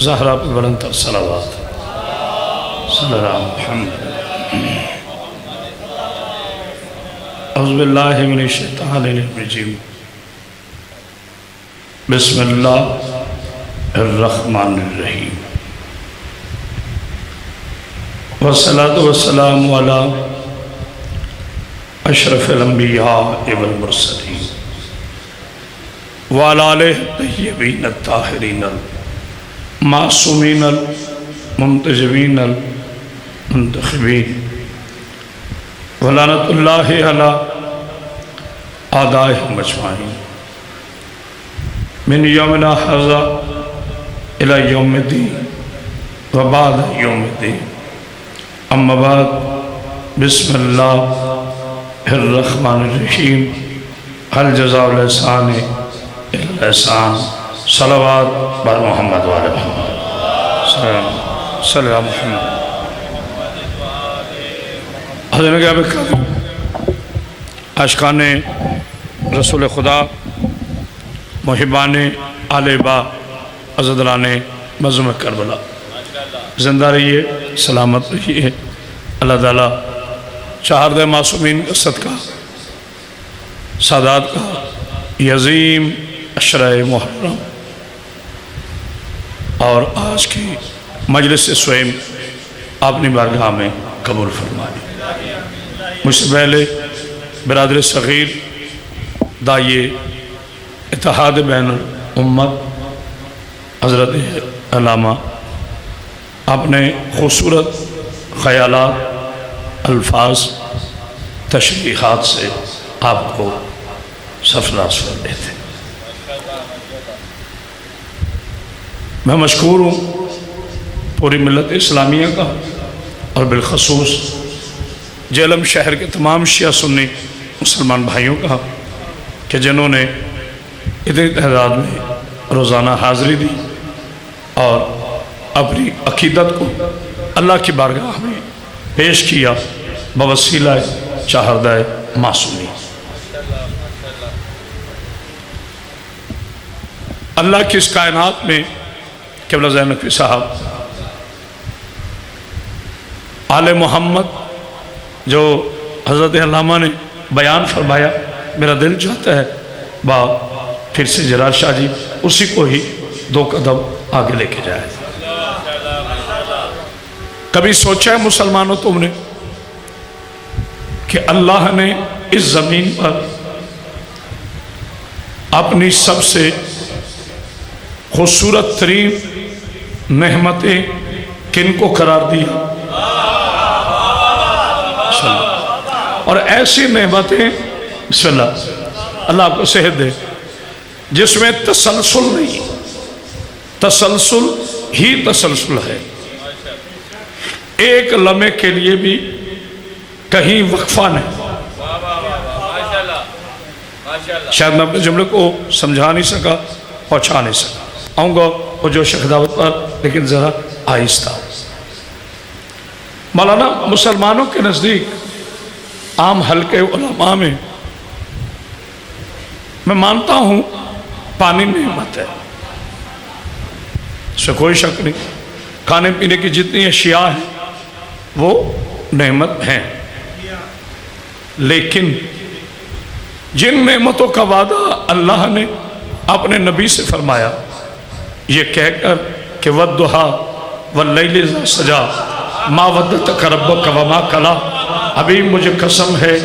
زہرا پہ بلند تر صلوات صلی اللہ محمد اعوذ باللہ من الشیطان الرجیم بسم اللہ الرحمن الرحیم والصلاة والسلام علی اشرف الانبیاء والمرسلین وعلی آلہ الطیبین الطاہرین المعصومین المنتجبین المنتخبین ولعنت اللہ علی اعدائهم اجمعین من یومنا ھذا الی یوم الدین وبعد یوم الدین اما بعد بسم اللہ الرحمن الرحیم هل جزاء الاحسان الا الاحسان صلوات بر محمد وعلی محمد صلی اللہ محمد حضرت نگاہ بکر عاشقان رسول خدا محبان آل با عزدلان مظلوم کربلا زندہ رہیے سلامت رہیے اللہ تعالیٰ چہارد معصومین کا صدقہ سادات کا یہ عظیم عشرہ محرم اور آج کی مجلس سوئم اپنی بارگاہ میں قبول فرمائے مجھ سے پہلے برادر صغیر دائی اتحاد بین الامت حضرت علامہ اپنے خوبصورت خیالات الفاظ تشریحات سے آپ کو سرفراز کر دیتے ہیں میں مشکور ہوں پوری ملت اسلامیہ کا اور بالخصوص جہلم شہر کے تمام شیعہ سنی مسلمان بھائیوں کا کہ جنہوں نے اتنی تعداد میں روزانہ حاضری دی اور اپنی عقیدت کو اللہ کی بارگاہ میں پیش کیا بوسیلہ چہاردہ معصومی اللہ کی اس کائنات میں قبلہ زین نقوی صاحب آل محمد جو حضرت علامہ نے بیان فرمایا میرا دل چاہتا ہے پھر سے جلال شاہ جی اسی کو ہی 2 قدم آگے لے کے جائے کبھی سوچا ہے مسلمانوں تم نے کہ اللہ نے اس زمین پر اپنی سب سے خوبصورت ترین نعمتیں کن کو قرار دیا اور ایسی نعمتیں بسم اللہ اللہ آپ کو صحت دے جس میں تسلسل نہیں تسلسل ہی تسلسل ہے ایک لمحے کے لیے بھی کہیں وقفہ نہیں شاید میں اپنے جملے کو سمجھا نہیں سکا پہنچا نہیں سکا آؤں گا وہ جو شیخ دعوت پر لیکن ذرا آہستہ مولانا مسلمانوں کے نزدیک عام حلقے علماء میں مانتا ہوں پانی نعمت ہے اس میں کوئی شک نہیں کھانے پینے کی جتنی اشیاء ہیں وہ نعمت ہیں لیکن جن نعمتوں کا وعدہ اللہ نے اپنے نبی سے فرمایا یہ کہہ کر کہ وَالضُّحَىٰ وَاللَّيْلِ إِذَا سَجَىٰ مَا وَدَّعَكَ رَبُّكَ وَمَا قَلَىٰ ابھی مجھے قسم ہے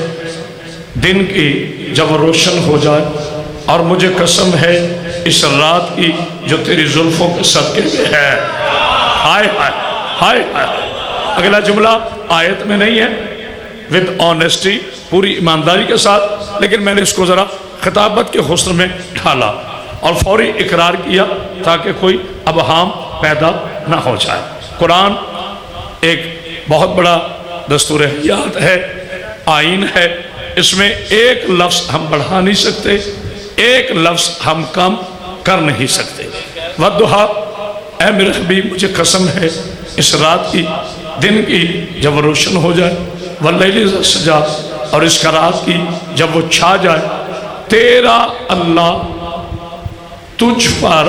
دن کی جب روشن ہو جائے اور مجھے قسم ہے اس رات کی جو تیری زلفوں کے صدقے میں ہے ہائے ہائے ہائے ہائے اگلا جملہ آیت میں نہیں ہے with honesty پوری ایمانداری کے ساتھ لیکن میں نے اس کو ذرا خطابت کے حسن میں ڈھالا اور فوری اقرار کیا تاکہ کوئی ابہام پیدا نہ ہو جائے قرآن ایک بہت بڑا دستور حیات ہے آئین ہے اس میں ایک لفظ ہم بڑھا نہیں سکتے ایک لفظ ہم کم کر نہیں سکتے وَالضُّحَىٰ اے میرے حبیب مجھے قسم ہے اس رات کی دن کی جب روشن ہو جائے وَاللَّيْلِ إِذَا سَجَىٰ اور اس کا رات کی جب وہ چھا جائے تیرا اللہ تجھ پر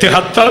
73,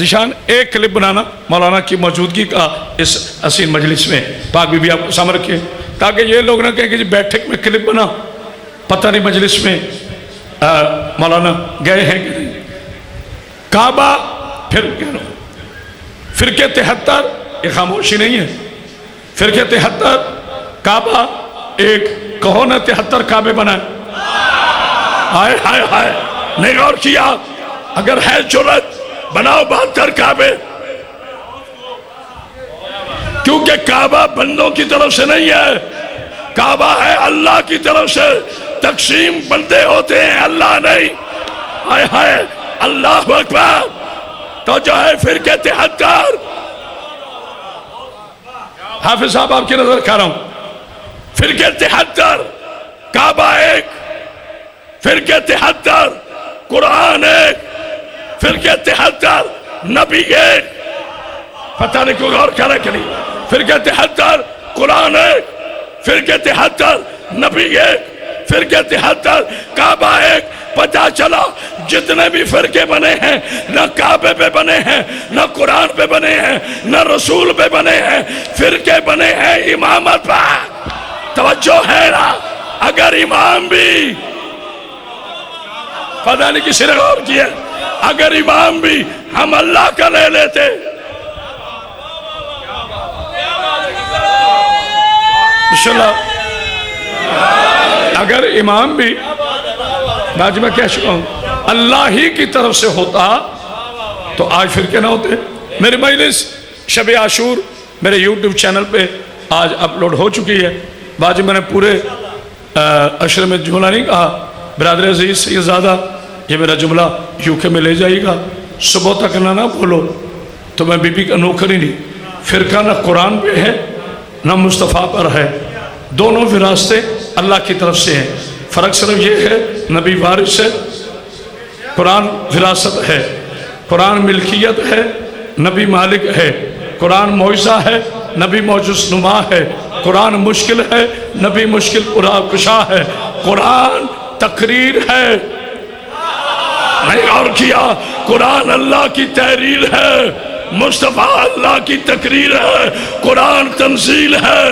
ذیشان ایک کلپ بنانا مولانا کی موجودگی کا اس حسین مجلس میں، پاک بی بی آپ کو سامنے رکھیں تاکہ یہ لوگ نہ کہیں کہ جی بیٹھک میں کلپ بنا، پتہ نہیں مجلس میں مولانا گئے ہیں کہ نہیں۔ کعبہ پھر کہہ رہا ہوں، فرقہ 73 یہ خاموشی نہیں ہے، فرقہ 73 کعبہ ایک، کہو نا 73 کعبے بنائے، ہائے ہائے ہائے، نہیں غور کیا؟ اگر ہے جرت بناؤ 72 کعبے، کیونکہ کعبہ بندوں کی طرف سے نہیں ہے، کعبہ ہے اللہ کی طرف سے، تقسیم بندے ہوتے ہیں اللہ نہیں۔ ہائے ہائے اللہ اکبر، تو جو ہے فرقہ 73، حافظ صاحب آپ کی نظر رکھا رہا ہوں، فرقہ 73 کعبہ ایک، فرقہ 73 قرآن ایک، فرقہ 73 نبی ایک، پتہ نہیں کوئی غور کرے کہ نہیں، فرقہ 73 قرآن ایک، فرقہ 73 نبی ایک، فرقہ 73 کعبہ ایک۔ پتہ چلا جتنے بھی فرقے بنے ہیں نہ کعبے پہ بنے ہیں، نہ قرآن پہ بنے ہیں، نہ رسول پہ بنے ہیں، فرقے بنے ہیں امامت پہ۔ توجہ ہے نا؟ اگر امام بھی، پتہ نہیں کسی نے غور کیا، اگر امام بھی ہم اللہ کا لے لیتے، انشاءاللہ اگر امام بھی باج میں کہہ چکا ہوں اللہ ہی کی طرف سے ہوتا تو آج فرقے نہ ہوتے۔ میری مجلس شب عاشور میرے یوٹیوب چینل پہ آج اپلوڈ ہو چکی ہے۔ باج میں نے پورے عشر میں جملہ نہیں کہا، برادر عزیز سید زادہ یہ میرا جملہ UK میں لے جائے گا، صبح تک نہ بولو تو میں بی بی کا نوکر ہی نہیں۔ فرقہ نہ قرآن پہ ہے نہ مصطفیٰ پر ہے، دونوں وراثتیں اللہ کی طرف سے ہیں، فرق صرف یہ ہے نبی وارث ہے، قرآن وراثت ہے، قرآن ملکیت ہے، نبی مالک ہے، قرآن معجزہ ہے، نبی معجز نما ہے، قرآن مشکل ہے، نبی مشکل کشا ہے، قرآن تقریر ہے، نہیں اور کیا، قرآن اللہ کی تحریر ہے، مصطفیٰ اللہ کی تقریر ہے، قرآن تنزیل ہے،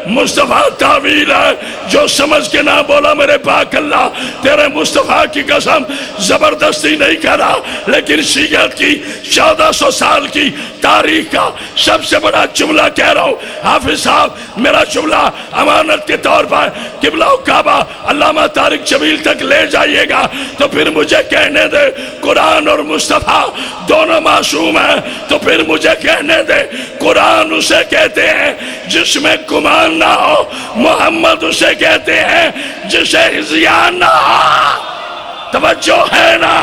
مصطفیٰ تعویل ہے۔ جو سمجھ کے نہ بولا میرے پاک اللہ تیرے مصطفیٰ کی قسم زبردستی نہیں کرا، لیکن شیعت کی 1400 سال کی تاریخ کا سب سے بڑا جملہ کہہ رہا ہوں۔ حافظ صاحب میرا جملہ امانت کے طور پر قبلہ و کعبہ علامہ طارق جمیل تک لے جائیے گا تو پھر مجھے کہنے دے قرآن اور مصطفیٰ دونوں معصوم ہیں، تو پھر مجھے کہنے دے قرآن اسے کہتے ہیں جس میں گمان نہ ہو، محمد اسے کہتے ہیں جسے ہذیان نہ ہو۔ توجہ ہے نا؟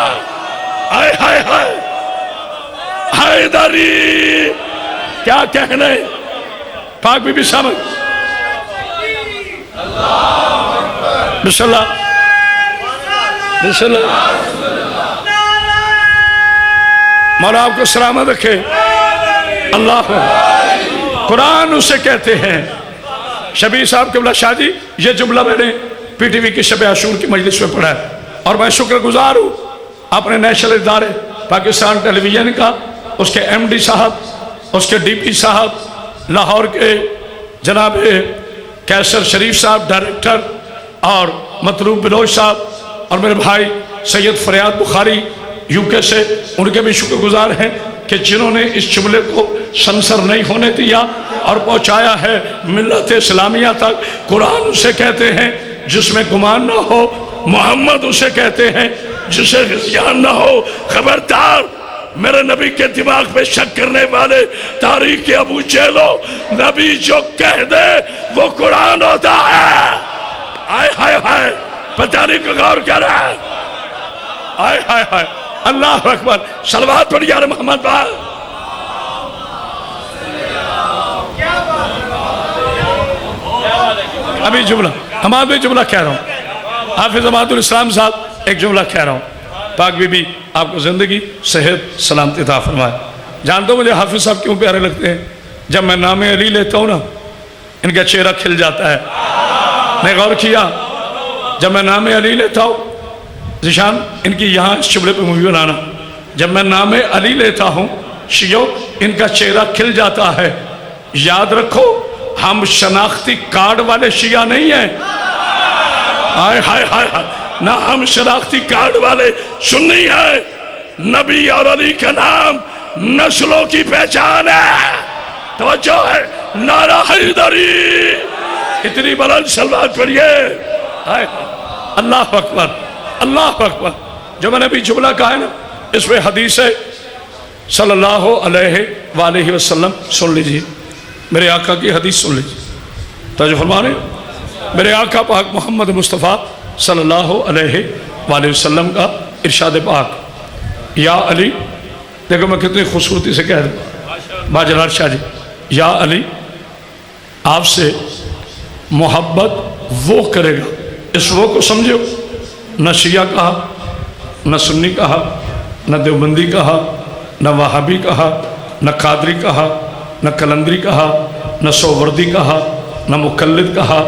ہائے ہائے ہائے حیدری کیا کہنے، پاک بی بی سامنے بسم اللہ بسم اللہ، مولا آپ کو سلامت رکھے۔ اللہ قرآن اسے کہتے ہیں۔ شبیر صاحب قبلہ شاہ جی یہ جملہ میں نے PTV کی شب عاشور کی مجلس میں پڑھا ہے، اور میں شکر گزار ہوں اپنے نیشنل ادارے پاکستان ٹیلی ویژن کا، اس کے MD صاحب، اس کے DP صاحب، لاہور کے جناب کیسر شریف صاحب ڈائریکٹر، اور مطلوب بلوچ صاحب، اور میرے بھائی سید فریاد بخاری UK سے، ان کے بھی شکر گزار ہیں کہ جنہوں نے اس جملے کو سنسر نہیں ہونے دیا اور پہنچایا ہے ملت اسلامیہ تک۔ قرآن اسے کہتے ہیں جس میں گمان نہ ہو، محمد اسے کہتے ہیں جسے ہذیان نہ ہو۔ خبردار میرے نبی کے دماغ پہ شک کرنے والے، تاریخ کے ابو جہلو، نبی جو کہہ دے وہ قرآن ہوتا ہے۔ آئے ہائے ہائے پتہ نہیں کو غور کر رہا ہے، آئے ہائے ہائے اللہ اکبر، صلوات پڑھ یار محمد بھائی۔ ابھی جملہ حماد بھی جملہ کہہ رہا ہوں، حافظ عماد الاسلام صاحب ایک جملہ کہہ رہا ہوں۔ پاک بی بی آپ کو زندگی صحت سلامتی عطا فرمائے۔ جانتے ہو مجھے حافظ صاحب کیوں پیارے لگتے ہیں؟ جب میں نام علی لیتا ہوں نا ان کا چہرہ کھل جاتا ہے، میں غور کیا جب میں نام علی لیتا ہوں، ذیشان ان کی یہاں اس چبلے پہ مووی بنانا، جب میں نام علی لیتا ہوں شیعوں ان کا چہرہ کھل جاتا ہے. یاد رکھو ہم شناختی کارڈ والے شیعہ نہیں ہیں. ہائے ہائے ہائے ہائے، نہ ہم شناختی کارڈ والے سنی ہیں. نبی اور علی کا نام نسلوں کی پہچان ہے. توجہ ہے، نعرہ حیدری. اتنی بلند سلوات پڑھیے. اللہ اکبر، اللہ اکبر. جو میں نے ابھی جملہ کہا ہے نا، اس میں حدیث ہے صلی اللہ علیہ وآلہ وسلم. سن لیجیے میرے آقا کی حدیث، سن لیجیے. توجہ فرما رہے ہیں؟ میرے آقا پاک محمد مصطفیٰ صلی اللہ علیہ وآلہ وسلم کا ارشاد پاک، یا علی. دیکھو میں کتنی خوبصورتی سے کہہ دوں باجلال شاہ جی. یا علی، آپ سے محبت وہ کرے گا. اس وہ کو سمجھو، نہ شیعہ کہا، نہ سنی کہا، نہ دیوبندی کہا، نہ وہابی کہا، نہ قادری کہا، نہ کلندری کہا، نہ سووردی کہا، نہ مقلد کہا،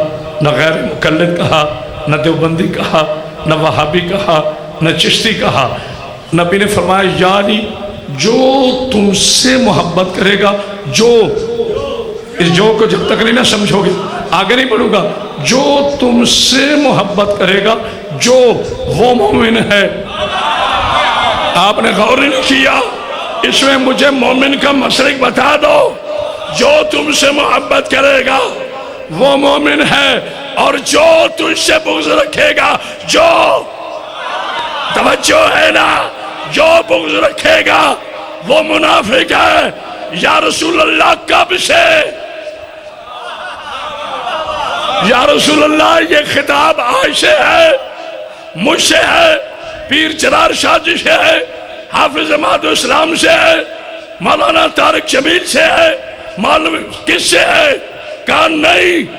نہ غیر مقلد کہا، نہ دیوبندی کہا، نہ وہابی کہا، نہ چشتی کہا. نبی نے فرمایا یا علی، جو تم سے محبت کرے گا، اس جو کو جب تک نہیں نہ سمجھو گے آگے نہیں بڑھوں گا. جو تم سے محبت کرے گا، جو وہ مومن ہے. آپ نے غور نہیں کیا، اس میں مجھے مومن کا مشرق بتا دو. جو تم سے محبت کرے گا وہ مومن ہے، اور جو تم سے بغض رکھے گا، جو توجہ ہے نا، جو بغض رکھے گا وہ منافق ہے. یا رسول اللہ کب سے؟ یا رسول اللہ یہ خطاب آج سے ہے، مجھ سے ہے، پیر چرار شاہ جی سے ہے، حافظ جماعت اسلام سے ہے، مولانا طارق جمیل سے ہے، معلوم کس سے ہے؟ کہا نہیں،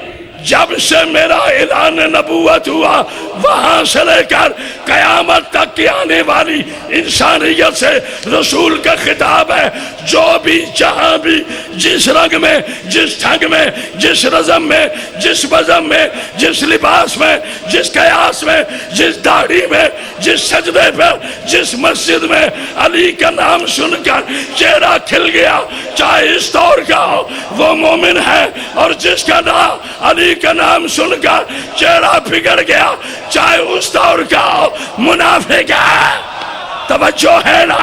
جب سے میرا اعلان نبوت ہوا وہاں سے لے کر قیامت تک کی آنے والی انسانیت سے رسول کا خطاب ہے. جو بھی جہاں بھی جس رنگ میں، جس ڈھنگ میں، جس رزم میں، جس بزم میں، جس لباس میں، جس قیاس میں، جس داڑھی میں، جس سجدے پر، جس مسجد میں علی کا نام سن کر چہرہ کھل گیا، چاہے اس دور کا ہو، وہ مومن ہے. اور جس کا نام علی کا نام سن کر چہرہ بگڑ گیا، چاہے اس دور کا ہو، منافق ہے. توجہ ہے نا؟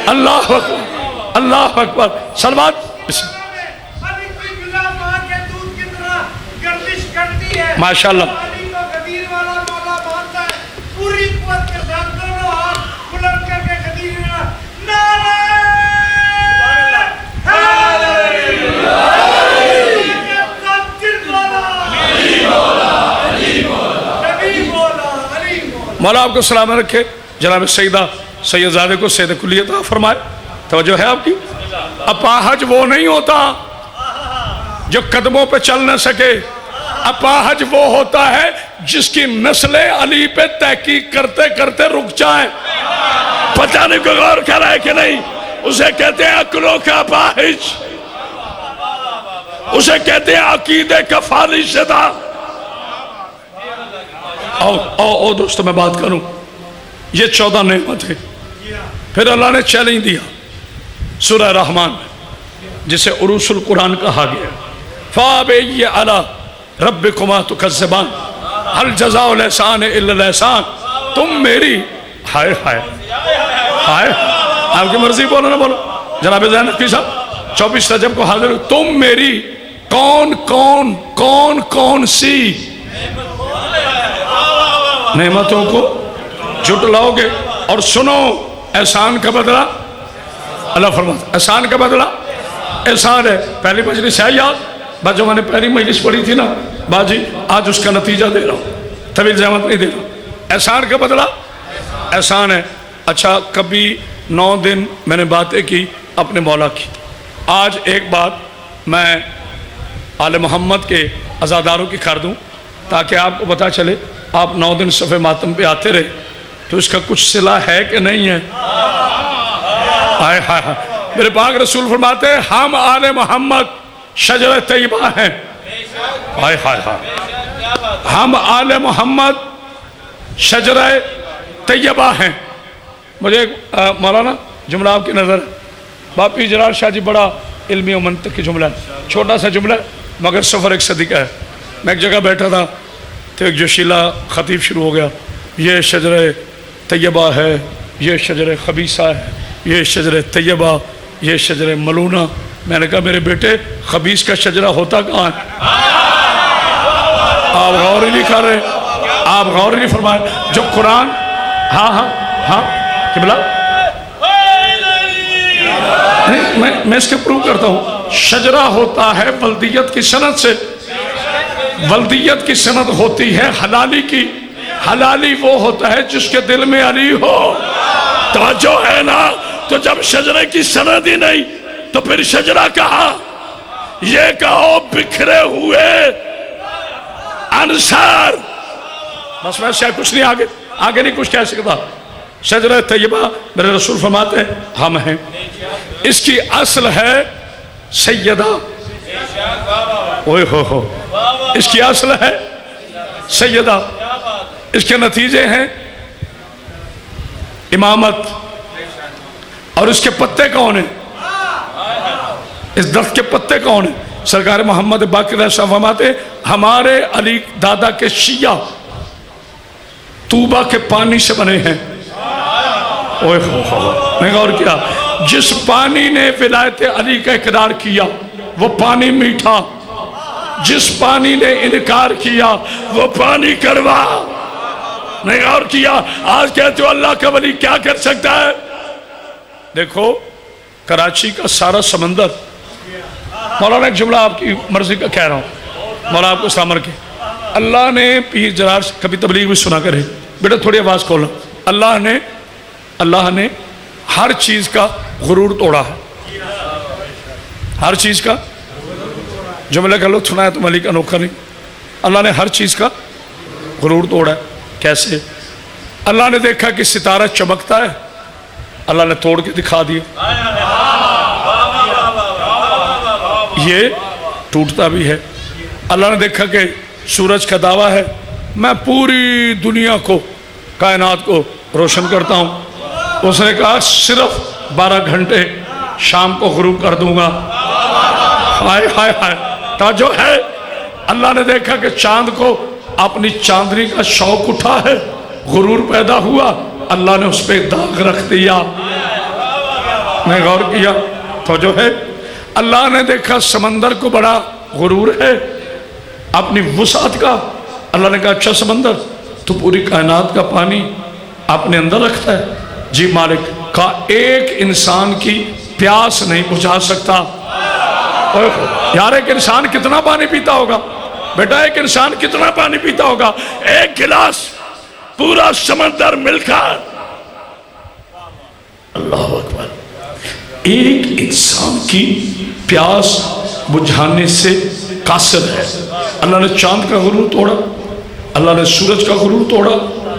اللہ اکبر، اللہ اکبر. سلوات. ماشاءاللہ. مولا آپ کو سلام رکھے. جناب سیدہ سید زادے کو سید کلی عطا فرمائے. توجہ ہے آپ کی. اپاہج وہ نہیں ہوتا جو قدموں پہ چل نہ سکے. اپاہج وہ ہوتا ہے جس کی نسل علی پہ تحقیق کرتے کرتے رک جائے. پتہ نہیں کوئی غور کر رہا ہے کہ نہیں. اسے کہتے ہیں عقلوں کا اپاہج، اسے کہتے ہیں عقیدے کا فالج شدہ. او دوستو میں بات کروں. یہ 14 نعمت ہے. پھر اللہ نے چیلنج دیا سورہ رحمان میں، جسے عروس القرآن کہا گیا. فَابَيِّ عَلَىٰ رَبِّكُمَا تُكَذِّبَانِ هَلْ جَزَاءُ الْإِحْسَانِ إِلَّا الْإِحْسَانُ. تم میری ہائے ہائے ہائے، آپ کی مرضی بولو نہ بولو. جناب زینب کی صاحب 24 رجب کو حاضر ہو. تم میری کون کون کون کون سی نعمتوں کو جھٹلاؤ گے؟ اور سنو، احسان کا بدلہ اللہ فرماتا. احسان کا بدلہ احسان ہے. پہلی مجلس ہے یاد، بات جو میں نے پہلی مجلس پڑھی تھی نا باجی، آج اس کا نتیجہ دے رہا ہوں، طویل زحمت نہیں دے رہا. احسان کا بدلہ احسان ہے. اچھا، کبھی 9 دن میں نے باتیں کی اپنے مولا کی. آج ایک بات میں آل محمد کے عزاداروں کی کر دوں تاکہ آپ کو پتا چلے. آپ 9 دن صفحہ ماتم پہ آتے رہے تو اس کا کچھ صلہ ہے کہ نہیں ہے؟ ہائے ہائے ہائے. میرے پاک رسول فرماتے ہیں ہم آل محمد شجر طیبہ ہیں. ہائے ہائے ہائے. ہم آل محمد شجر طیبہ ہیں. مجھے مولانا جملہ آپ کی نظر ہے. باپی جلال شاہ جی بڑا علمی و منطقی جملہ ہے, چھوٹا سا جملہ ہے مگر سفر ایک صدی کا ہے. میں ایک جگہ بیٹھا تھا تو ایک جوشیلا خطیب شروع ہو گیا, یہ شجر طیبہ ہے, یہ شجر خبیثہ ہے, یہ شجر طیبہ, یہ شجر ملونہ. میں نے کہا میرے بیٹے خبیث کا شجرہ ہوتا کہاں ہے؟ آپ غور ہی نہیں کر رہے, آپ غور ہی نہیں فرمائے. جو قرآن ہاں قبلہ میں اس کے پروو کرتا ہوں. شجرہ ہوتا ہے ولدیت کی سند سے, ولدیت کی سند ہوتی ہے حلالی کی. حلالی وہ ہوتا ہے جس کے دل میں علی ہو. توجہ ہے نا؟ تو جب شجرے کی سند ہی نہیں تو پھر شجرہ کہاں؟ یہ کہو بکھرے ہوئے انصار. بس ویسے کچھ نہیں, آگے نہیں کچھ کہہ سکتا. شجرہ طیبہ میرے رسول فرماتے ہیں ہم ہیں. اس کی اصل ہے سیدہ, اوئے ہو, اس کی اصل ہے سیدہ. اس کے نتیجے ہیں امامت. اور اس کے پتے کون ہیں؟ اس درخت کے پتے کون ہیں؟ سرکار محمد باقر صاحب فرماتے ہیں ہمارے علی دادا کے شیعہ طوبہ کے پانی سے بنے ہیں. اوئے ہو, میں غور کیا, جس پانی نے ولایت علی کا اقرار کیا وہ پانی میٹھا, جس پانی نے انکار کیا وہ پانی کڑوا. نہیں غور کیا؟ آج کہتے ہو اللہ کا ولی کیا کر سکتا ہے؟ دیکھو کراچی کا سارا سمندر, مولانا ایک جملہ آپ کی مرضی کا کہہ رہا ہوں, مولانا آپ کو اسلام رکھے. اللہ نے پیر جلال کبھی تبلیغ بھی سنا کرے, بیٹا تھوڑی آواز کھولنا. اللہ نے ہر چیز کا غرور توڑا ہے, ہر چیز کا. جملہ کا لطف سنا ہے تو ملک انوکھا نہیں. اللہ نے ہر چیز کا غرور توڑا ہے. کیسے؟ اللہ نے دیکھا کہ ستارہ چمکتا ہے, اللہ نے توڑ کے دکھا دیا. یہ ٹوٹتا بھی ہے. اللہ نے دیکھا کہ سورج کا دعویٰ ہے میں پوری دنیا کو, کائنات کو روشن کرتا ہوں. اس نے کہا صرف 12 گھنٹے شام کو غروب کر دوں گا. ہائے ہائے ہائے, توجہ ہے. اللہ نے دیکھا کہ چاند کو اپنی چاندنی کا شوق اٹھا ہے, غرور پیدا ہوا, اللہ نے اس پہ داغ رکھ دیا. میں غور کیا, توجہ ہے. اللہ نے دیکھا سمندر کو بڑا غرور ہے اپنی وسعت کا. اللہ نے کہا اچھا سمندر تو پوری کائنات کا پانی اپنے اندر رکھتا ہے. جی مالک. کہا ایک انسان کی پیاس نہیں بجھا سکتا. یار ایک انسان کتنا پانی پیتا ہوگا بیٹا, ایک انسان کتنا پانی پیتا ہوگا؟ ایک گلاس پورا سمندر مل کر. اللہ اکبر. ایک انسان کی پیاس بجھانے سے قاصر ہے. اللہ نے چاند کا غرور توڑا, اللہ نے سورج کا غرور توڑا,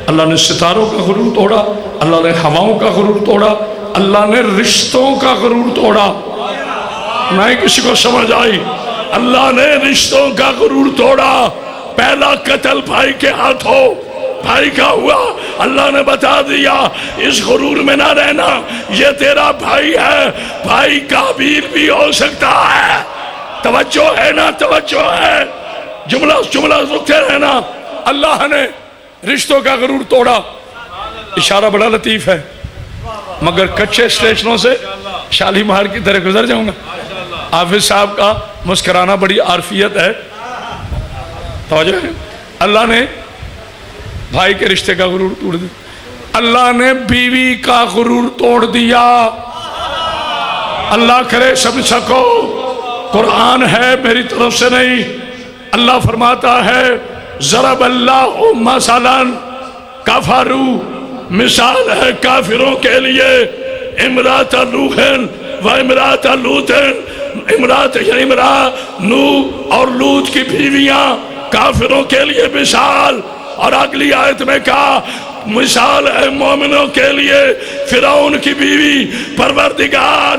اللہ نے ستاروں کا غرور توڑا, اللہ نے ہواؤں کا غرور توڑا, اللہ نے رشتوں کا غرور توڑا. نہیں کسی کو سمجھ آئی؟ اللہ نے رشتوں کا غرور توڑا. پہلا قتل بھائی کے ہاتھوں بھائی کا ہوا. اللہ نے بتا دیا اس غرور میں نہ رہنا, یہ تیرا بھائی ہے, بھائی کابیر بھی ہو سکتا ہے. توجہ ہے نا؟ توجہ ہے. جملہ رکھتے رہنا. اللہ نے رشتوں کا غرور توڑا. اشارہ بڑا لطیف ہے مگر کچے اسٹیشنوں سے شالیمار کی طرح گزر جاؤں گا. حافظ صاحب کا مسکرانا بڑی عارفیت ہے. توجہ ہے. اللہ نے بھائی کے رشتے کا غرور توڑ دیا. اللہ نے بیوی کا غرور توڑ دیا. اللہ کرے سمجھ سکو, قرآن ہے میری طرف سے نہیں. اللہ فرماتا ہے ضرب اللہ مثلا کفروا, مثال ہے کافروں کے لیے امرات نوح و امرات لوط. امرات یعنی نوح اور لوط کی بیویاں کافروں کے لیے مثال. اور اگلی آیت میں کہا مثال ہے مومنوں کے لیے فرعون کی بیوی. پروردگار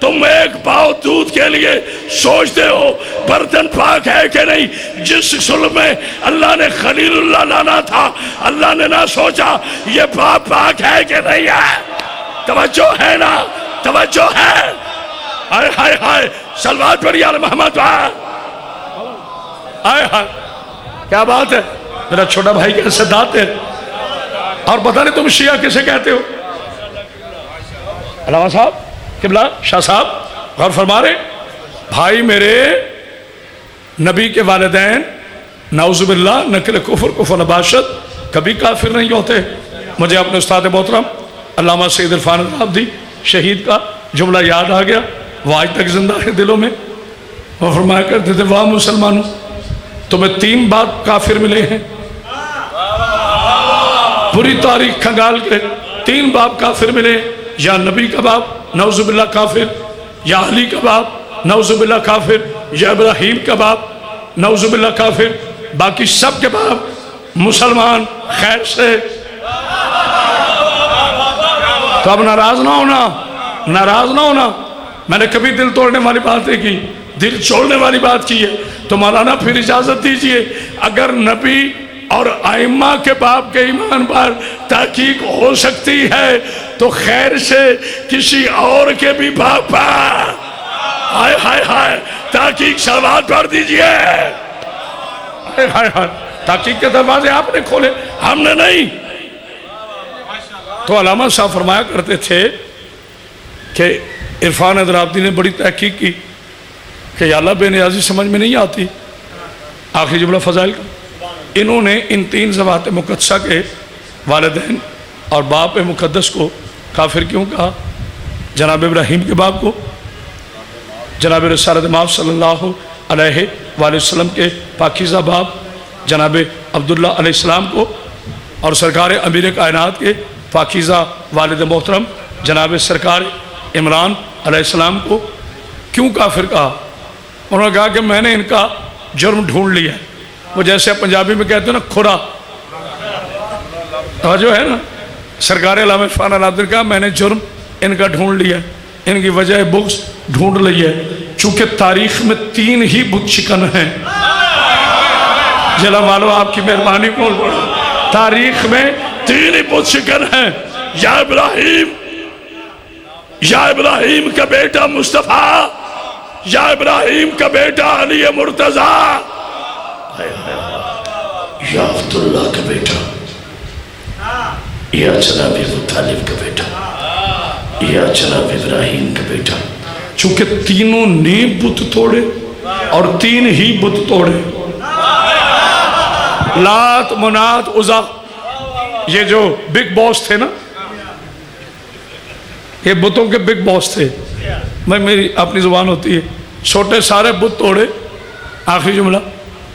تم ایک پاؤ دودھ کے لیے سوچتے ہو برتن پاک ہے کہ نہیں. جس صلح میں اللہ نے خلیل اللہ لانا تھا اللہ نے نہ سوچا یہ باپ پاک ہے کہ نہیں ہے. توجہ ہے نا, توجہ ہے. ہائے ہائے ہائے صلوات پڑھی آل محمد. ہائے ہائے کیا بات ہے. میرا چھوٹا بھائی کیسے دانت ہے. اور پتہ نہیں تم شیعہ کسے کہتے ہو. علامہ صاحب قبلہ شاہ صاحب غور فرما رہے. بھائی میرے نبی کے والدین نعوذ باللہ نقل کفر کفر نباشت کبھی کافر نہیں ہوتے. مجھے اپنے استاد محترم علامہ سید عرفان العابدی شہید کا جملہ یاد آ گیا, وہ آج تک زندہ ہے دلوں میں. وہ فرمایا کرتے تھے واہ مسلمانوں تمہیں 3 باپ کافر ملے ہیں. پوری تاریخ کھنگال کے 3 باپ کافر ملے, یا نبی کا باپ نعوذ باللہ کافر, یا علی کا باپ نعوذ باللہ کافر, یا ابراہیم کا باپ نعوذ باللہ کافر. باقی سب کے باپ مسلمان خیر سے. تو اب ناراض نہ ہونا, ناراض نہ ہونا. میں نے کبھی دل توڑنے والی بات نہیں کی, دل چھوڑنے والی بات کی ہے. تو مولانا پھر اجازت دیجئے اگر نبی اور ائمہ کے باپ کے ایمان پر تحقیق ہو سکتی ہے تو خیر سے کسی اور کے بھی باپ پر ہائے ہائے ہائے تحقیق صلوات پڑھ دیجئے. ہائے ہائے ہائے تحقیق کے دروازے آپ نے کھولے, ہم نے نہیں. تو علامہ صاحب فرمایا کرتے تھے کہ عرفان العابدی نے بڑی تحقیق کی کہ یا اللہ بے نیازی سمجھ میں نہیں آتی. آخری جملہ فضائل کا. انہوں نے ان 3 ذوات مقدسہ کے والدین اور باپ مقدس کو کافر کیوں کہا؟ جناب ابراہیم کے باپ کو, جناب رسالت مآب صلی اللہ علیہ وآلہ وسلم کے پاکیزہ باپ جناب عبداللہ علیہ السلام کو, اور سرکار امیر کائنات کے پاکیزہ والد محترم جناب سرکار عمران علیہ السلام کو کیوں کافر کہا؟ انہوں نے کہا کہ میں نے ان کا جرم ڈھونڈ لیا ہے. وہ جیسے پنجابی میں کہتے ہیں نا کھرا, جو ہے نا سرکار علامہ عرفان العابدی نے کہا میں نے جرم ان کا ڈھونڈ لیا ہے, ان کی وجہ بغض ڈھونڈ لی ہے. چونکہ تاریخ میں 3 ہی بت شکن ہیں. جلا مالو آپ کی مہربانی بول پڑا, تاریخ میں 3 ہی بت شکن ہیں. یا ابراہیم کا بیٹا مصطفیٰ, یا ابراہیم کا بیٹا علی مرتضیٰ, یا عبداللہ کا بیٹا, یا جناب ابو طالب کا بیٹا, یا جناب ابراہیم کا بیٹا. چونکہ تینوں نے بت توڑے اور 3 ہی بت توڑے. لات منات عزا, یہ جو بگ باس تھے نا, یہ بتوں کے بگ باس تھے. میں میری اپنی زبان ہوتی ہے, چھوٹے سارے بت توڑے. آخری جملہ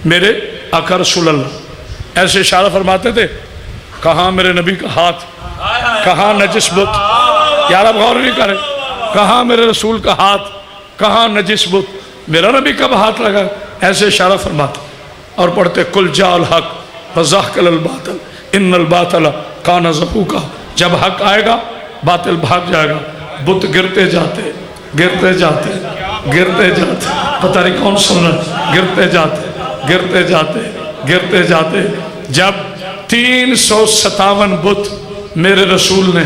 میرے آقا رسول اللہ ایسے اشارہ فرماتے تھے, کہاں میرے نبی کا ہاتھ, کہاں نجس بت. یار اب غور نہیں کرے, کہاں میرے رسول کا ہاتھ, کہاں نجس بت. میرا نبی کب ہاتھ لگا, ایسے اشارہ فرماتے اور پڑھتے کل جاء الحق وزحق الباطل ان الباطل کان زہوقا. جب حق آئے گا باطل بھاگ جائے گا. بت گرتے جاتے گرتے جاتے گرتے جاتے, پتہ نہیں کون سن رہا, گرتے جاتے گرتے جاتے گرتے جاتے. جب 357 بت میرے رسول نے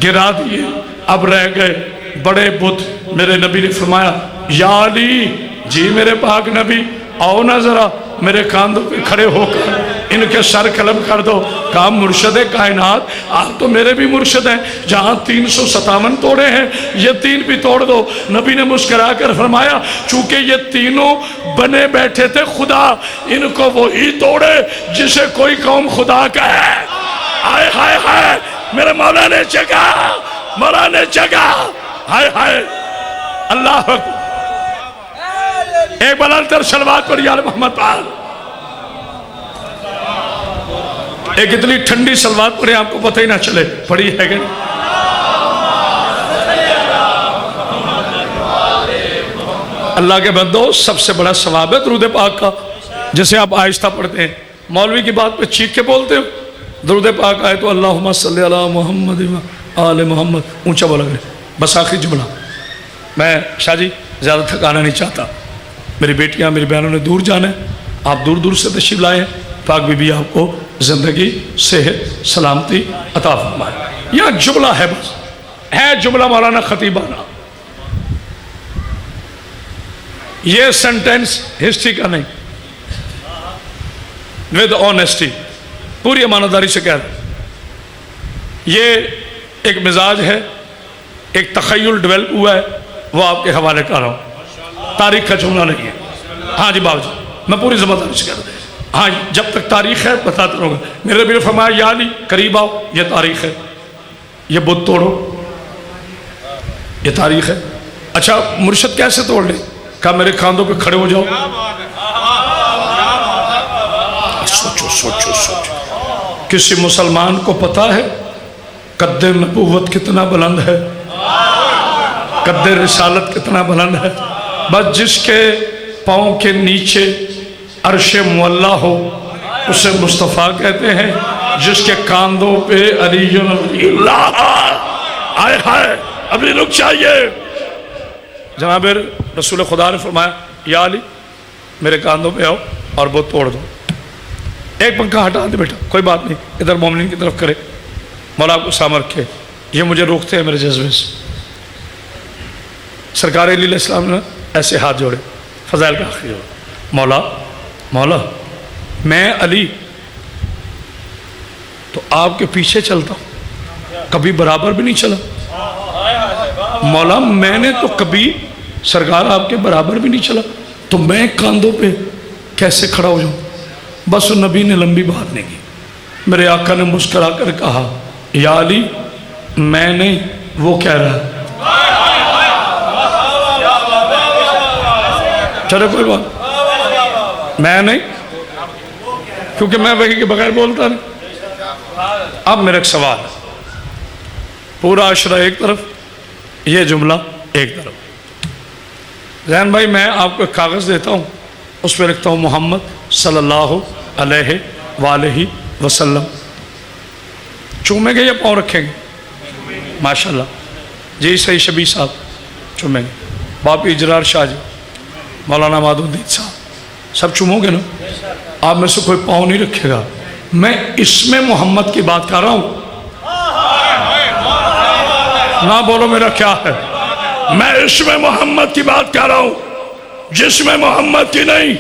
گرا دیے, اب رہ گئے بڑے بت. میرے نبی نے فرمایا یا علی, جی میرے پاک نبی آؤ نہ ذرا میرے کاندھوں پہ کھڑے ہو کر ان کے سر قلم کر دو. کہا مرشد کائنات آپ تو میرے بھی مرشد ہیں, جہاں 357 توڑے ہیں یہ 3 بھی توڑ دو. نبی نے مسکرا کر فرمایا چونکہ یہ تینوں بنے بیٹھے تھے خدا, ان کو وہی توڑے جسے کوئی قوم خدا کہے. ہائے ہائے ہائے میرے مولا نے جگہ, مولا نے جگہ. ہائے ہائے اللہ اکبر. ایک بلند تر صلوات پڑھی آل محمد پاک. ایک اتنی ٹھنڈی صلوات پڑھی آپ کو پتہ ہی نہ چلے پڑھی ہے کہ اللہ کے بندو سب سے بڑا ثواب ہے درود پاک کا, جسے آپ آہستہ پڑھتے ہیں. مولوی کی بات پہ چیخ کے بولتے ہو. درود پاک آئے تو اللہم صلی علی محمد و آل محمد اونچا بولا گئے. بس آخری جملہ میں شاہ جی زیادہ تھکانا نہیں چاہتا، میری بیٹیاں میری بہنوں نے دور جانا ہے، آپ دور دور سے تشریف لائے ہیں، پاک بی بی آپ کو زندگی صحت سلامتی عطا فرمائے۔ یہاں جملہ ہے، بس ہے جملہ مولانا خطیبانہ، یہ سنٹینس ہسٹری کا نہیں، ود آنیسٹی پوری امانتداری سے کہہ رہا ہوں۔ یہ ایک مزاج ہے، ایک تخیل ڈیولپ ہوا ہے، وہ آپ کے حوالے کر رہا ہوں، تاریخ کا جملہ نہیں ہے۔ ہاں جی باؤ جی، میں پوری ذمہ سے کہہ رہا ہوں، ہاں جب تک تاریخ ہے بتاتا رہوں گا۔ میرے نبی نے فرمایا یا علی قریب آؤ، یہ تاریخ ہے، یہ بت توڑو، یہ تاریخ ہے۔ اچھا مرشد کیسے توڑ لے؟ کہا میرے کاندھوں پہ کھڑے ہو جاؤ۔ سوچو سوچو سوچو، کسی مسلمان کو پتا ہے قد نبوت کتنا بلند ہے، قد رسالت کتنا بلند ہے؟ بس جس کے پاؤں کے نیچے عرش معلیٰ ہو اسے مصطفیٰ کہتے ہیں، جس کے کاندھوں پہ علی اللہ، آئے ہائے ابھی رک چاہیے۔ جناب رسول خدا نے فرمایا یا علی میرے کاندھوں پہ آؤ اور وہ توڑ دو۔ ایک پنکھا ہٹا دے بیٹا، کوئی بات نہیں، ادھر مومنین کی طرف کرے، مولا آپ کو سامنے رکھے، یہ مجھے روکتے ہیں میرے جذبے سے۔ سرکار علیہ السلام نے ایسے ہاتھ جوڑے، فضائل کا آخری ہو، مولا مولا میں علی تو آپ کے پیچھے چلتا ہوں، کبھی برابر بھی نہیں چلا، مولا میں نے تو کبھی سرکار آپ کے برابر بھی نہیں چلا، تو میں کاندھوں پہ کیسے کھڑا ہو جاؤں؟ بس نبی نے لمبی بات نہیں کی، میرے آقا نے مسکرا کر کہا یا علی میں نہیں، وہ کہہ رہا ہے۔ چلے کوئی بات، میں نہیں، کیونکہ میں وحی کے بغیر بولتا نہیں۔ اب میرا ایک سوال ہے، پورا عشرہ ایک طرف، یہ جملہ ایک طرف۔ زین بھائی میں آپ کو ایک کاغذ دیتا ہوں، اس پہ لکھتا ہوں محمد صلی اللہ علیہ وآلہ وسلم، چومیں گے یا پاؤں رکھیں گے؟ ماشاءاللہ جی صحیح شبیر صاحب چومیں گے، باپی اجرار شاہ جی، مولانا مادو الدین صاحب سب چومو گے نا؟ آپ میں سے کوئی پاؤں نہیں رکھے گا۔ میں اسم محمد کی بات کر رہا ہوں، نہ بولو میرا کیا ہے، میں اسم محمد کی بات کر رہا ہوں، جسم محمد کی نہیں۔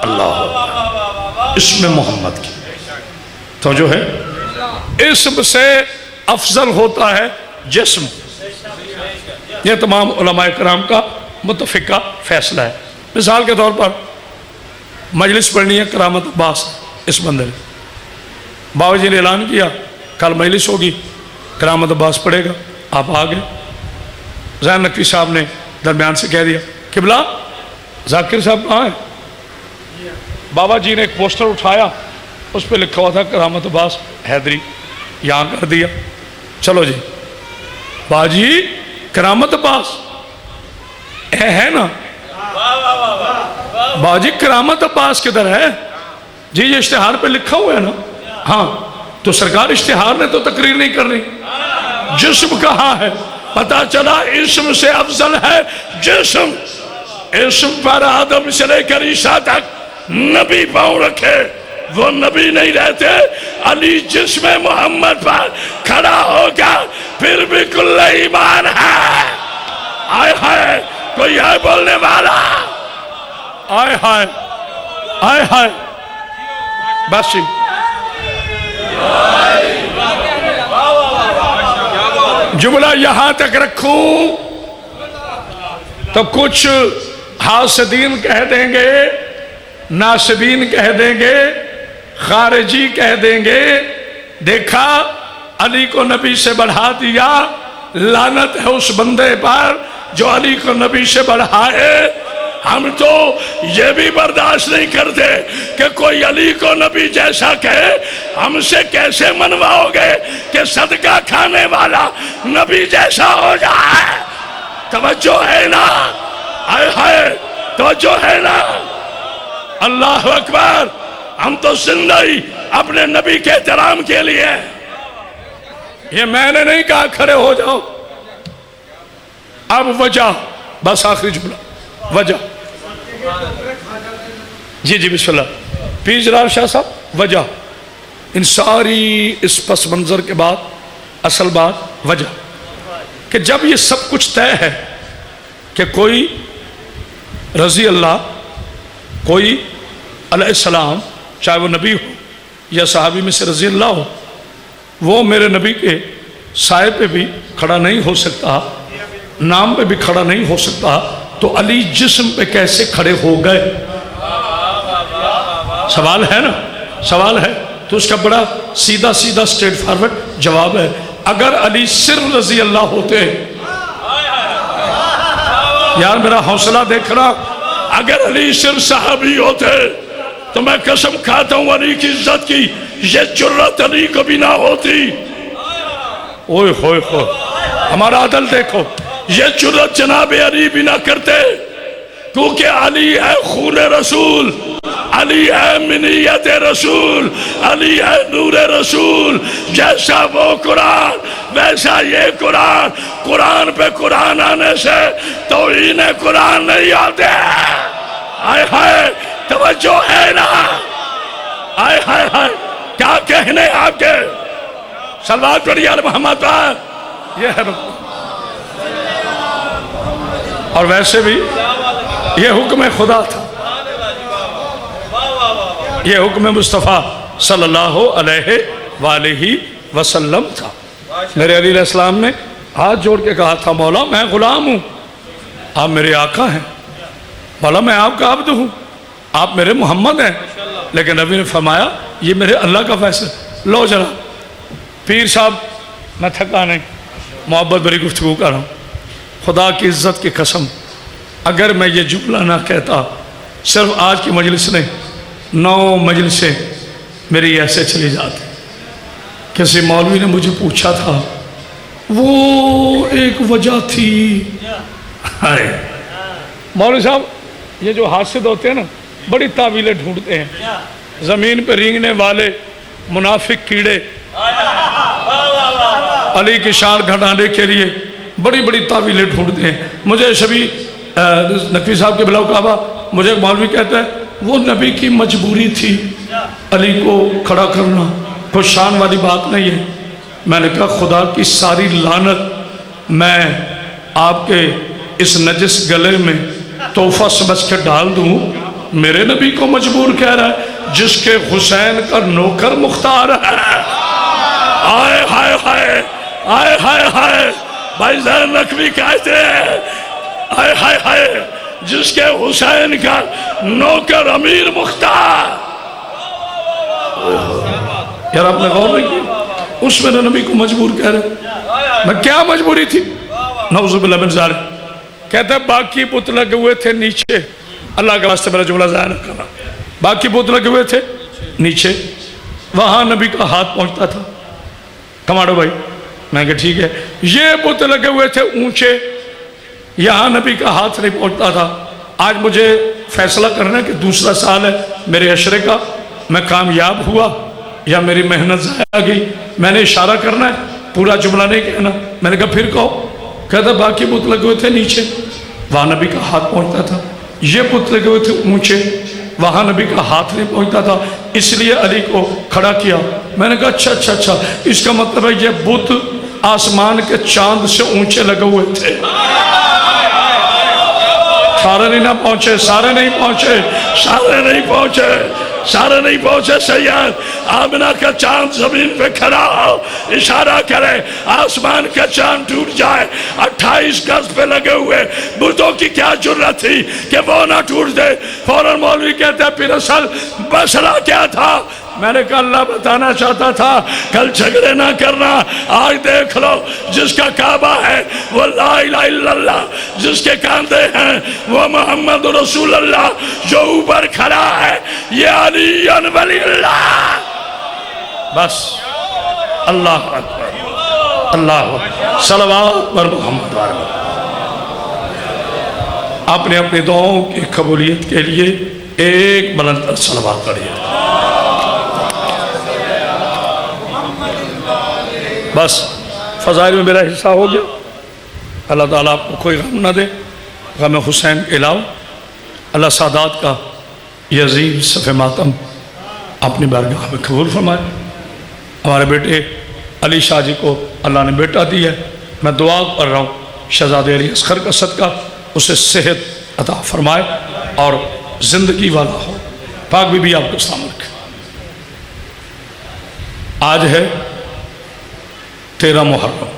اللہ اسم محمد کی تو جو ہے اسم سے افضل ہوتا ہے جسم، یہ تمام علماء کرام کا متفقہ فیصلہ ہے۔ مثال کے طور پر مجلس پڑھنی ہے کرامت عباس اس بندے نے، باوی جی نے اعلان کیا کل مجلس ہوگی، کرامت عباس پڑھے گا، آپ آگئے، زین نقوی صاحب نے درمیان سے کہہ دیا قبلہ ذاکر صاحب کہاں ہیں؟ بابا جی نے ایک پوسٹر اٹھایا، اس پہ لکھا ہوا تھا کرامت عباس حیدری، یہاں کر دیا، چلو جی باجی کرامت عباس ہے نا، باجی کرامت عباس کدھر ہے؟ جی یہ اشتہار پہ لکھا ہوا ہے نا، ہاں تو سرکار اشتہار نے تو تقریر نہیں کر رہی، جسم کہاں ہے؟ پتا چلا اسم سے افضل ہے جسم، اسم پر آدم سے لے کر عیسیٰ تک نبی پاؤں رکھے، وہ نبی نہیں رہتے، علی جسم محمد پر کھڑا ہوگا پھر بھی کل ایمان ہے۔ آئے ہائے کوئی ہے بولنے والا؟ آئے ہائے آئے ہائے بس جملہ یہاں تک رکھوں تو کچھ حاسدین کہہ دیں گے، ناصبین کہہ دیں گے، خارجی کہہ دیں گے دیکھا علی کو نبی سے بڑھا دیا، لعنت ہے اس بندے پر جو علی کو نبی سے بڑھائے۔ ہم تو یہ بھی برداشت نہیں کرتے کہ کوئی علی کو نبی جیسا کہے، ہم سے کیسے منواؤ گے کہ صدقہ کھانے والا نبی جیسا ہو جائے؟ توجہ ہے نا؟ ہائے ہائے توجہ ہے نا؟ اللہ اکبر، ہم تو زندہ ہی اپنے نبی کے احترام کے لیے، یہ میں نے نہیں کہا کھڑے ہو جاؤ، اب وجہ، بس آخری جملہ، وجہ. جی جی بسم اللہ. پیر جلال شاہ صاحب، وجہ ان ساری اس پس منظر کے بعد اصل بات وجہ کہ جب یہ سب کچھ طے ہے کہ کوئی رضی اللہ، کوئی علیہ السلام، چاہے وہ نبی ہو یا صحابی میں سے رضی اللہ ہو، وہ میرے نبی کے سائے پہ بھی کھڑا نہیں ہو سکتا، نام پہ بھی کھڑا نہیں ہو سکتا، تو علی جسم پہ کیسے کھڑے ہو گئے؟ سوال ہے نا، سوال ہے. تو اس کا بڑا سیدھا سیدھا سٹریٹ فارورڈ جواب ہے. اگر علی صرف رضی اللہ ہوتے، یار میرا حوصلہ دیکھنا، اگر علی صرف صحابی ہوتے تو میں قسم کھاتا ہوں علی کی عزت کی، یہ جرت علی کو بھی نہ ہوتی. اوئے ہوئے ہوئے، ہمارا عدل دیکھو، یہ جرت جناب علی بھی نہ کرتے، کیونکہ علی ہے خون رسول، علی ہے منیت رسول، علی ہے نور رسول. جیسا وہ قرآن ویسا یہ قرآن. قرآن پہ قرآن آنے سے توہین قرآن نہیں آتے. آئے ہائے توجہ ہے نا، آئے ہائے ہائے کیا کہنے آپ کے. صلوات پڑھیے علی محمد پر. یہ ہے اور ویسے بھی یہ حکم خدا تھا، یہ حکم مصطفیٰ صلی اللہ علیہ وآلہ وسلم تھا. میرے علی علیہ السلام نے ہاتھ جوڑ کے کہا تھا، مولا میں غلام ہوں، آپ میرے آقا ہیں، مولا میں آپ کا عبد ہوں، آپ میرے محمد ہیں. لیکن نبی نے فرمایا یہ میرے اللہ کا فیصلہ. لو جناب پیر صاحب، میں تھکا نہیں، محبت بری گفتگو کر رہا ہوں. خدا کی عزت کی قسم اگر میں یہ جملہ نہ کہتا، صرف آج کی مجلس نہیں 9 مجلسیں میری ایسے چلی جاتی. کسی مولوی نے مجھے پوچھا تھا، وہ ایک وجہ تھی. مولوی صاحب یہ جو حاسد ہوتے ہیں نا، بڑی تعویلیں ڈھونڈتے ہیں، زمین پہ رینگنے والے منافق کیڑے علی کی شان گھٹانے کے لیے بڑی بڑی تعویلیں ڈھونڈتے ہیں. مجھے شبی نقوی صاحب کے بلاؤ کعبہ مجھے ایک مولوی کہتا ہے وہ نبی کی مجبوری تھی علی کو کھڑا کرنا، کوئی شان والی بات نہیں ہے. میں نے کہا خدا کی ساری لعنت میں آپ کے اس نجس گلے میں تحفہ سمجھ کے ڈال دوں. میرے نبی کو مجبور کہہ رہا ہے جس کے حسین کا نوکر مختار ہے. آئے ہائے ہائے، آئے ہائے ہائے، بھائی زین نقوی کہتے ہیں آئے ہائے ہائے، جس کے حسین کا نوکر امیر مختار. یار آپ نے غور نہیں کیا، اس میرے نبی کو مجبور کہہ رہے. میں کیا مجبوری تھی؟ نعوذ باللہ من ذالک. کہتا ہے باقی بت لگے ہوئے تھے نیچے، اللہ کے واسطے میرا جملہ ضائع نہ کرنا، باقی بت لگے ہوئے تھے نیچے، وہاں نبی کا ہاتھ پہنچتا تھا. کماڑو بھائی، میں کہا ٹھیک ہے. یہ بت لگے ہوئے تھے اونچے، یہاں نبی کا ہاتھ نہیں پہنچتا تھا. آج مجھے فیصلہ کرنا ہے کہ دوسرا سال ہے میرے عشرے کا، میں کامیاب ہوا یا میری محنت ضائع گئی. میں نے اشارہ کرنا ہے، پورا جملہ نہیں کہنا. میں نے کہا پھر کہو. کہتا باقی بت لگے ہوئے تھے نیچے، وہاں نبی کا ہاتھ پہنچتا تھا. یہ بت لگے ہوئے تھے اونچے، وہاں نبی کا ہاتھ نہیں پہنچتا تھا، اس لیے علی کو کھڑا کیا. میں نے کہا اچھا اچھا اچھا، اس کا مطلب ہے یہ بت آسمان کے چاند سے اونچے لگے ہوئے تھے. سارے نہیں نہ پہنچے، سارے نہیں پہنچے، سارے نہیں پہنچے، سارے نہیں پہنچے. سید آمنہ کا چاند زمین پہ کھڑا ہو، اشارہ کرے آسمان کا چاند ٹوٹ جائے. 28 گز پہ لگے ہوئے بتوں کی کیا جرت تھی کہ وہ نہ ٹوٹ دے. فوراً مولوی کہتے ہیں پھر اصل مسئلہ کیا تھا؟ میں نے کہا اللہ بتانا چاہتا تھا کل جھگڑے نہ کرنا. آج دیکھ لو جس کا کعبہ ہے وہ لا الہ الا اللہ، جس کے کاندھے ہیں وہ محمد رسول اللہ، جو اوپر کھڑا ہے یہ علی ولی اللہ. بس اللہ اکبر، اللہ اکبر، صلوات پر محمد وآلہ. اپنے اپنی دعاؤں کی قبولیت کے لیے ایک بلند صلوات پڑھیے. بس فضائل میں میرا حصہ ہو گیا. اللہ تعالیٰ آپ کو کوئی غم نہ دے، غم حسین کے علاوہ۔ اللہ سادات کا یہ عظیم صف ماتم اپنی بارگاہ میں قبول فرمائے۔ ہمارے بیٹے علی شاہ جی کو اللہ نے بیٹا دی ہے، میں دعا کر رہا ہوں شہزادے علی اصغر کا صدقہ اسے صحت عطا فرمائے اور زندگی والا ہو۔ پاک بی بی آپ کو سلام رکھے۔ آج ہے 13 محرم،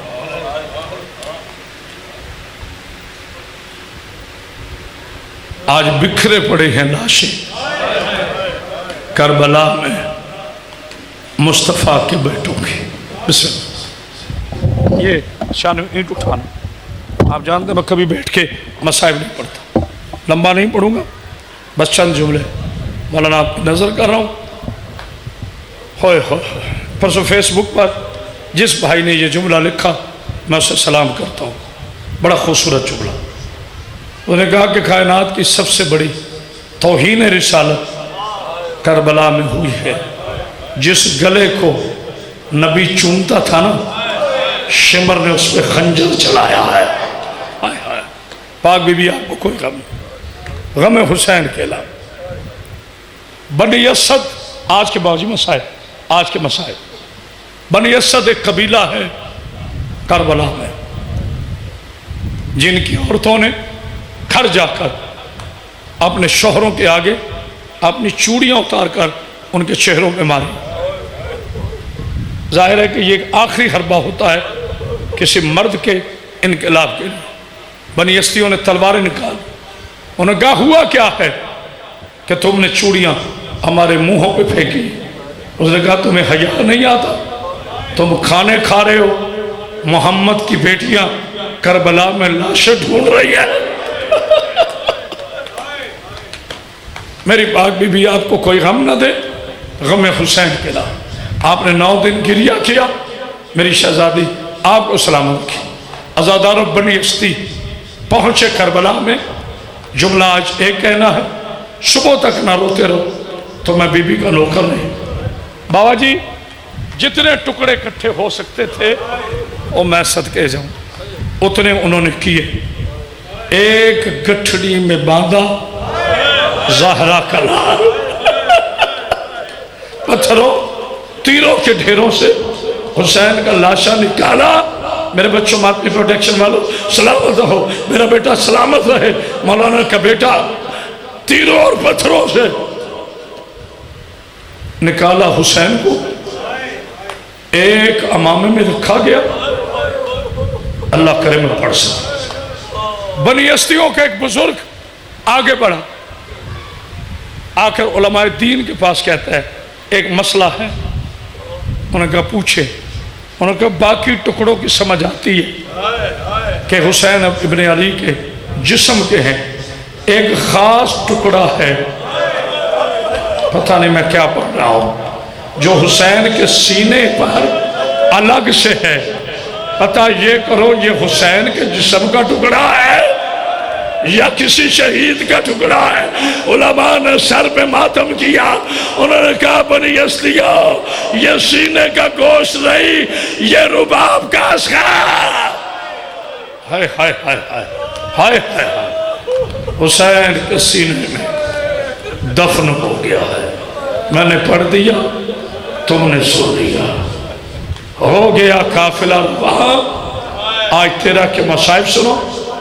آج بکھرے پڑے ہیں لاشیں کربلا میں مصطفیٰ کے بیٹوں کی۔ بسم اللہ۔ یہ شان میں اینٹ اٹھانا، آپ جانتے ہیں میں کبھی بیٹھ کے مصائب نہیں پڑھتا، لمبا نہیں پڑھوں گا، بس چند جملے مولانا آپ کی نظر کر رہا ہوں۔ ہوئے ہوئے پرسوں فیس بک پر جس بھائی نے یہ جملہ لکھا میں اسے سلام کرتا ہوں، بڑا خوبصورت جملہ۔ انہوں نے کہا کہ کائنات کی سب سے بڑی توہین رسالت کربلا میں ہوئی ہے۔ جس گلے کو نبی چومتا تھا نا، شمر نے اس پہ خنجر چلایا ہے۔ پاک بی بی آپ کو کوئی غم نہیں، غم حسین کے علاوہ۔ بنی اسد آج کے باوجی مسائل، آج کے مسائل، بنی اسد ایک قبیلہ ہے کربلا میں، جن کی عورتوں نے گھر جا کر اپنے شوہروں کے آگے اپنی چوڑیاں اتار کر ان کے چہروں پہ ماری۔ ظاہر ہے کہ یہ ایک آخری حربہ ہوتا ہے کسی مرد کے انقلاب کے لیے۔ بنی اسدیوں نے تلواریں نکال، انہوں نے کہا ہوا کیا ہے کہ تم نے چوڑیاں ہمارے منہوں پہ پھینکی؟ اس نے کہا تمہیں حیا نہیں آتا؟ تم کھانے کھا رہے ہو، محمد کی بیٹیاں کربلا میں لاشیں ڈھونڈ رہی ہیں۔ میری پاک بی بی آپ کو کوئی غم نہ دے، غم حسین کے علاوہ۔ آپ نے 9 دن گریہ کیا، میری شہزادی آپ کو سلامت رکھی۔ عزادار بنی اسدی پہنچے کربلا میں، جملہ آج ایک کہنا ہے، صبح تک نہ روتے رہو تو میں بی بی کا نوکر نہیں۔ بابا جی جتنے ٹکڑے اکٹھے ہو سکتے تھے وہ میں صدقے جاؤں، اتنے انہوں نے کیے۔ ایک گٹھڑی میں باندھا زہرا کا لال، پتھروں تیروں کے ڈھیروں سے حسین کا لاشا نکالا۔ میرے بچوں ماتمی پروٹیکشن والوں سلامت رہو، میرا بیٹا سلامت رہے۔ مولانا کا بیٹا تیروں اور پتھروں سے نکالا حسین کو، ایک امامے میں رکھا گیا۔ اللہ کرے میں پڑھ سکتا۔ بنی اسدیوں کا ایک بزرگ آگے بڑھا، آخر علماء دین کے پاس کہتا ہے ایک مسئلہ ہے۔ انہوں نے کہا پوچھے، انہوں نے کہا باقی ٹکڑوں کی سمجھ آتی ہے کہ حسین ابن علی کے جسم کے ہیں، ایک خاص ٹکڑا ہے، پتہ نہیں میں کیا پڑھ رہا ہوں، جو حسین کے سینے پر الگ سے ہے۔ پتہ یہ کرو یہ حسین کے جسم کا ٹکڑا ہے یا کسی شہید کا ٹکڑا ہے؟ علماء نے سر پہ ماتم کیا، انہوں نے کہا بنی اسدیو یہ سینے کا گوشت نہیں، یہ رباب کا اصغر۔ ہائے ہائے ہائے ہائے ہائے ہائے، حسین کے سینے میں دفن ہو گیا ہے۔ میں نے پڑھ دیا، تم نے سن لیا، ہو گیا قافلہ وہاں۔ آج تیرا کے مصائب سنو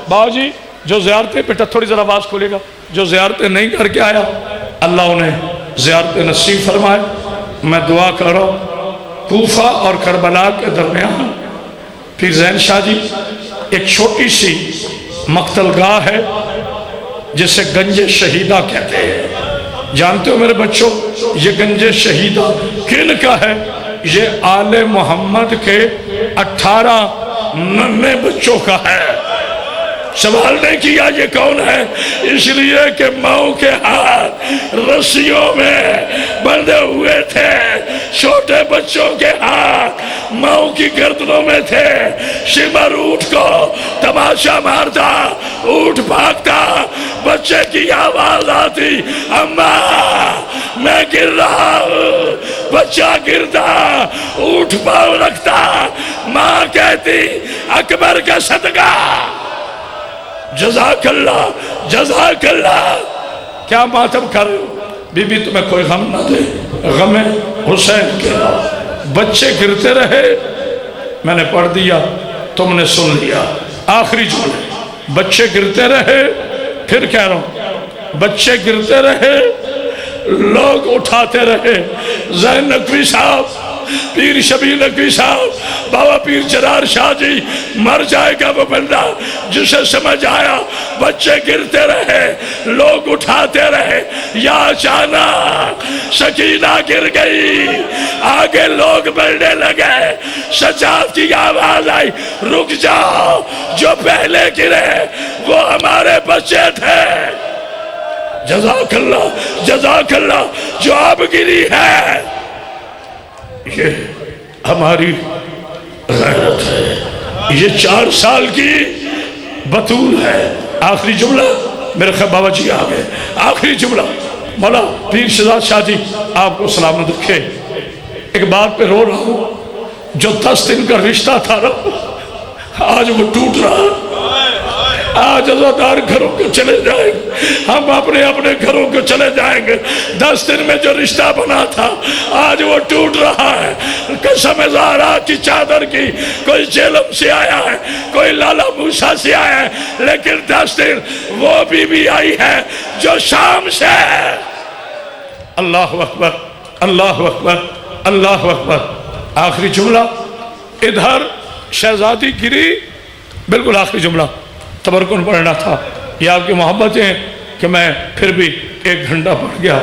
باؤ جی، جو زیارتیں، بیٹا تھوڑی ذرا آواز کھولے گا، جو زیارتیں نہیں کر کے آیا اللہ انہیں زیارتیں نصیب فرمائے۔ میں دعا کر رہا ہوں کوفہ اور کربلا کے درمیان پھر زین شاہ جی ایک چھوٹی سی مقتل گاہ ہے جسے گنج شہیدہ کہتے ہیں۔ جانتے ہو میرے بچوں یہ گنج شہیدہ کن کا ہے؟ یہ آل محمد کے 18 ننھے بچوں کا ہے۔ سوال نہیں کیا یہ کون ہے، اس لیے کہ ماؤں کے ہاتھ رسیوں میں بندھے ہوئے تھے، چھوٹے بچوں کے ہاتھ ماؤں کی گردنوں میں تھے۔ شمر اونٹ کو تماشا مارتا، اونٹ بھاگتا، بچے کی آواز آتی اماں میں گر رہا ہوں، بچہ گرتا، اونٹ پاؤں رکھتا، ماں کہتی اکبر کا صدقہ، جزاک اللہ جزاک اللہ۔ کیا ماتم کر رہے ہو؟ بی بی تمہیں کوئی غم نہ دے، غم حسین کے بچے گرتے رہے، میں نے پڑھ دیا تم نے سن لیا، آخری جملے، بچے گرتے رہے، پھر کہہ رہا ہوں بچے گرتے رہے، لوگ اٹھاتے رہے۔ زین نقوی صاحب، پیر شبیر نقوی صاحب، بابا پیر جرار شاہ جی، مر جائے گا وہ بندہ جسے سمجھ آیا بچے گرتے رہے، لوگ اٹھاتے رہے، یا اچانک سکینہ گر گئی، آگے لوگ بڑھنے لگے، سجاد کی آواز آئی رک جاؤ، جو پہلے گرے وہ ہمارے بچے تھے، جزاک اللہ جزاک اللہ، جو اب گری ہے یہ ہماری غیرت ہے، یہ 4 سال کی بطول ہے۔ آخری جملہ، میرے خیال بابا جی آگئے، آخری جملہ، مولا پیر شہزاد شاہ جی آپ کو سلامت رکھے۔ ایک بات پہ رو رہا ہوں، جو 10 دن کا رشتہ تھا نا، آج وہ ٹوٹ رہا ہے۔ آج عزادار گھروں کو چلے جائیں گے، ہم اپنے اپنے گھروں کو چلے جائیں گے، 10 دن میں جو رشتہ بنا تھا آج وہ ٹوٹ رہا ہے۔ قسم زہرا کی چادر کی، کوئی جیلم سے آیا ہے، کوئی لالا موسیٰ سے آیا ہے، لیکن 10 دن وہ بھی آئی ہے جو شام سے ہے۔ اللہ اکبر اللہ اکبر اللہ اکبر۔ آخری جملہ، ادھر شہزادی گری، بالکل آخری جملہ تبرکن پڑھنا تھا، یہ آپ کی محبت ہے کہ میں پھر بھی 1 گھنٹہ پڑھ گیا۔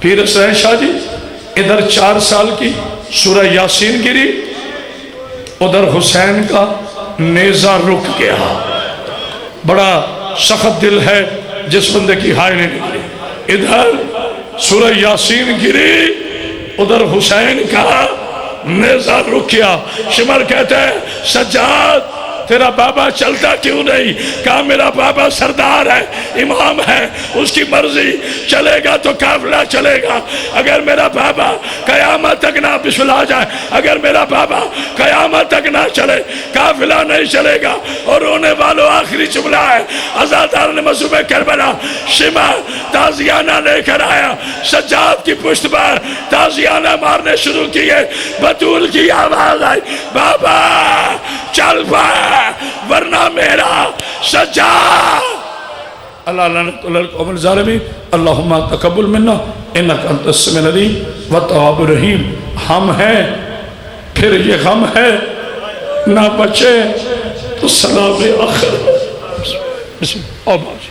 پیر حسین شاہ جی، ادھر 4 سال کی سورہ یاسین گری، ادھر حسین کا نیزہ رک گیا۔ بڑا سخت دل ہے جس بندے کی ہائے نہیں نکلی۔ ادھر سورہ یاسین گری، ادھر حسین کا نیزہ رک گیا۔ شمر کہتے ہیں سجاد تیرا بابا چلتا کیوں نہیں؟ کہا میرا بابا سردار ہے، امام ہے، اس کی مرضی، چلے گا تو قافلہ چلے گا۔ اگر میرا بابا قیامت تک نہ پچھلا جائے، اگر میرا بابا قیامت تک نہ چلے، قافلہ نہیں چلے گا۔ اور رونے والوں آخری جملہ ہے، عزادار نے مصوب کربلا شمع تازیانہ لے کر آیا، سجاد کی پشت پر تازیانہ مارنے شروع کیے، بطول کی آواز آئی بابا چل پا ورنہ میرا سجاد۔ اللہ لعنت القوم الظالمین۔ اللہم تقبل منا انک انت السمیع العلیم والتواب الرحیم۔ ہم ہیں پھر یہ غم ہے، نہ بچے تو سلام آخر۔ بسم اللہ۔